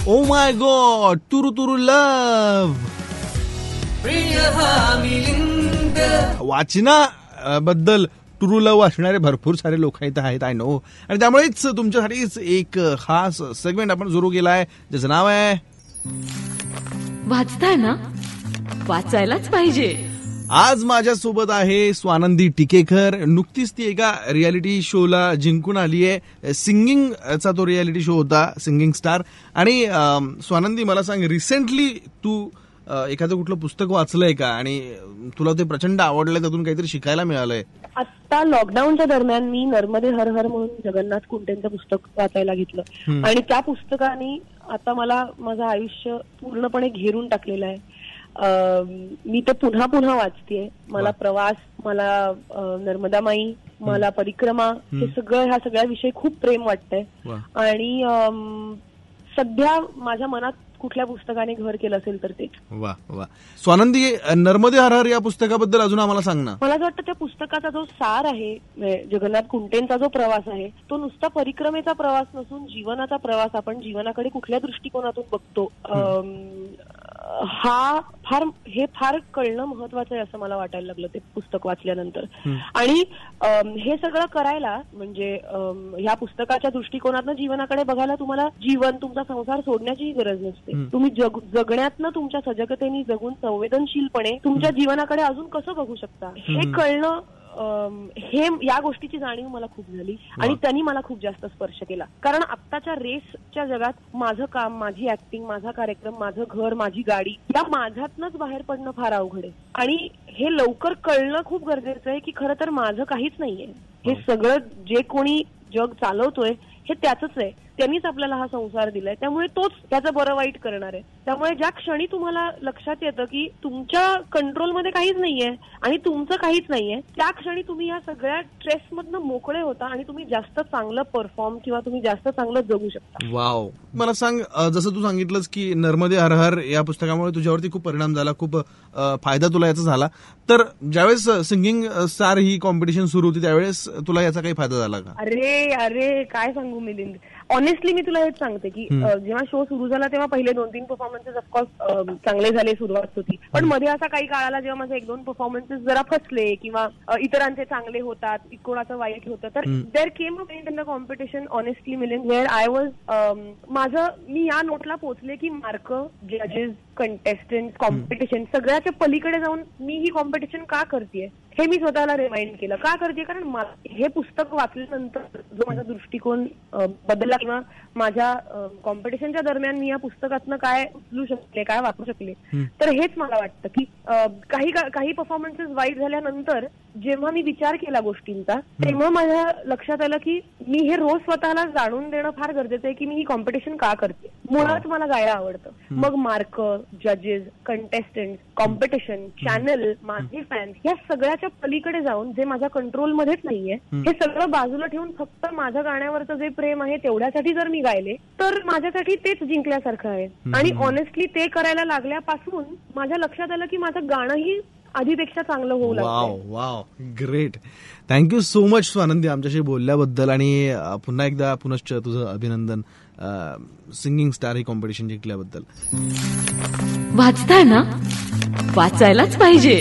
Oh my God, Turu Turu love. वाचना बद्दल तुरु love वाचणारे भरपूर सारे लोक इथं आहेत, आय नो. आणि त्यामुळेच तुमच्यासाठीच एक खास सेगमेंट आपण सुरू केला आहे, ज्याचं नाव आहे वाचताय ना, वाचायलाच पाहिजे. आज माझ्यासोबत आहे स्वानंदी टिकेकर. नुकतीच ती एका रियालिटी शोला जिंकून आली आहे. सिंगिंगचा तो रियालिटी शो होता, सिंगिंग स्टार. आणि स्वानंदी, मला सांग, रिसेंटली तू एखादं कुठलं पुस्तक वाचलंय का आणि तुला ते प्रचंड आवडलंय, त्यातून काहीतरी शिकायला मिळालंय? आता लॉकडाऊनच्या दरम्यान मी नर्मदे हर हर म्हणून जगन्नाथ कुंटेंचं पुस्तक वाचायला घेतलं आणि त्या पुस्तकाने आता मला माझं आयुष्य पूर्णपणे घेरून टाकलेलं आहे. मी ते पुन्हा पुन्हा वाचतेय. मला प्रवास, मला नर्मदामाई, मला परिक्रमा, हे सगळं, ह्या सगळ्या विषयी खूप प्रेम वाटतंय. आणि सध्या माझ्या मनात कुठल्या पुस्तकाने घर केलं असेल तर ते. वा वा. स्वानंदी, नर्मदे हर हर या पुस्तकाबद्दल अजून आम्हाला सांग ना. मला असं वाटतं त्या पुस्तकाचा जो सार आहे, जगन्नाथ कुंटेंचा जो प्रवास आहे, तो नुसता परिक्रमेचा प्रवास नसून जीवनाचा प्रवास. आपण जीवनाकडे कुठल्या दृष्टिकोनातून बघतो, हे फार कळणं महत्वाचं आहे असं मला वाटायला लागलं ते पुस्तक वाचल्यानंतर. आणि हे सगळं करायला म्हणजे ह्या पुस्तकाच्या दृष्टिकोनातनं जीवनाकडे बघायला तुम्हाला जीवन, तुमचा संसार सोडण्याचीही गरज नसते. तुम्ही जगण्यातनं, तुमच्या सजगतेने जगून संवेदनशीलपणे तुमच्या जीवनाकडे अजून कसं बघू शकता, हे कळणं, हे या गोष्टीची जाणीव मला खूप झाली आणि त्यांनी मला खूप जास्त स्पर्श केला. कारण आत्ताच्या रेसच्या जगात माझं काम, माझी ऍक्टिंग, माझा कार्यक्रम, माझं घर, माझी गाडी, या माझ्यातनच बाहेर पडणं फार अवघड आहे. आणि हे लवकर कळणं खूप गरजेचं आहे की खरं तर माझं काहीच नाहीये. हे सगळं जे कोणी जग चालवतोय हे त्याचंच आहे. त्यांनीच आपल्याला हा संसार दिलाय, त्यामुळे तोच त्याचं बरं वाईट करणार आहे. त्यामुळे ज्या क्षणी तुम्हाला लक्षात येतं की तुमच्या कंट्रोलमध्ये काहीच नाहीये आणि तुमचं काहीच नाहीये, त्या क्षणी तुम्ही या सगळ्या स्ट्रेसमधनं मोकळे होता आणि तुम्ही जास्त चांगलं परफॉर्म किंवा तुम्ही जास्त चांगलं जगू शकता. वाव. मला सांग, जसं तू सांगितलंस की नर्मदे हर हर या पुस्तकामुळे तुझ्यावरती खूप परिणाम झाला, खूप फायदा तुला याचा झाला, तर ज्यावेळेस सिंगिंग स्टार ही कॉम्पिटिशन सुरू होती त्यावेळेस तुला याचा काही फायदा झाला का? अरे काय सांगू मिलिंद, ऑनेस्टली मी तुला हेच सांगते की जेव्हा शो सुरू झाला तेव्हा पहिले 2-3 परफॉर्मन्सेस ऑफकोर्स चांगले झाले, सुरुवात होती. पण मध्ये असा काही काळ आला जेव्हा माझे 1-2 परफॉर्मन्सेस जरा फसले किंवा इतरांचे चांगले होतात, कोणाचं वाईट होतं, तर there came a point in the competition, honestly Milind, where I was मी या नोटला पोहोचले की मार्क, जजेस, कंटेस्टंट, कॉम्पिटिशन सगळ्याच्या पलीकडे जाऊन मी ही कॉम्पिटिशन का करतेय हे मी स्वतःला रिमाइंड केलं. का करते? कारण हे पुस्तक वाचल्यानंतर जो माझा दृष्टिकोन बदलला किंवा माझ्या कॉम्पिटिशनच्या दरम्यान मी या पुस्तकातनं काय उचलू शकले, काय वापरू शकले, तर हेच मला वाटतं की काही परफॉर्मन्सेस वाईट झाल्यानंतर जेव्हा मी विचार केला गोष्टींचा, तेव्हा माझ्या लक्षात आलं की मी हे रोज स्वतःला जाणून देणं फार गरजेचं आहे की मी ही कॉम्पिटिशन का करते. मुळात मला गायला आवडतं, मग मार्क, जजेस, कंटेस्टंट, कॉम्पिटिशन, चॅनल, माझे फॅन्स, या सगळ्याच्या पलीकडे जाऊन जे माझ्या कंट्रोलमध्येच नाहीये, हे सगळं बाजूला ठेवून फक्त माझ्या गाण्यावरचं जे प्रेम आहे तेवढ्यासाठी जर मी गायले तर माझ्यासाठी तेच जिंकल्यासारखं आहे. आणि ऑनेस्टली ते करायला लागल्यापासून माझ्या लक्षात आलं की माझं गाणंही आधीपेक्षा चांगलं होऊ लागलं. Wow wow, great. Thank you so much Swanandi आमच्याशी बोलल्याबद्दल. आणि पुन्हा एकदा पुनश्च तुझं अभिनंदन सिंगिंग स्टार ही कॉम्पिटिशन जिंकल्याबद्दल. वाचताय ना, वाचायलाच पाहिजे.